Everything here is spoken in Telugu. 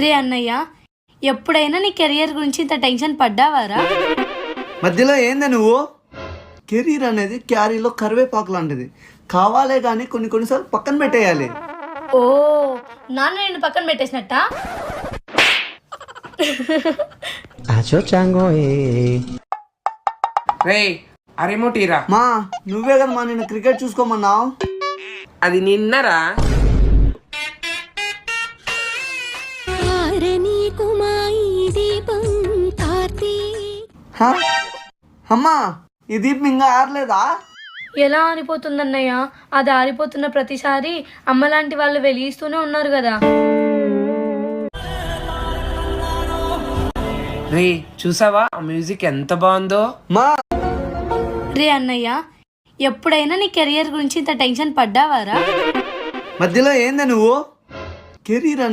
రే అన్నయ్య, ఎప్పుడైనా నీ కెరియర్ గురించి ఇంత టెన్షన్ పడ్డావారా? మధ్యలో ఏంది నువ్వు? కెరీర్ అనేది క్యారీలో కరివేపాకు లాంటిది. కావాలే కానీ కొన్నిసార్లు పక్కన పెట్టేయాలి. ఓ, నాన్న నిన్ను పక్కన పెట్టేసినట్ట? రే ఆ రిమోట్ ఇరా. మా నువ్వే కదా మా నిన్ను క్రికెట్ చూసుకోమన్నావు. అది నిన్నరా. హ? అమ్మా ఈ దీపం ఇంకా ఆరలేదా? ఎలా ఆరిపోతుందన్నయ్య? అది ఆరిపోతున్న ప్రతిసారి అమ్మలాంటి వాళ్ళు వెలిగిస్తూనే ఉన్నారు కదా. రే చూసావా ఆ మ్యూజిక్ ఎంత బాగుందో. మా రే అన్నయ్య, ఎప్పుడైనా నీ కెరియర్ గురించి ఇంత టెన్షన్ పడ్డావారా? మధ్యలో ఏంది నువ్వు? కెరీర్ అనేది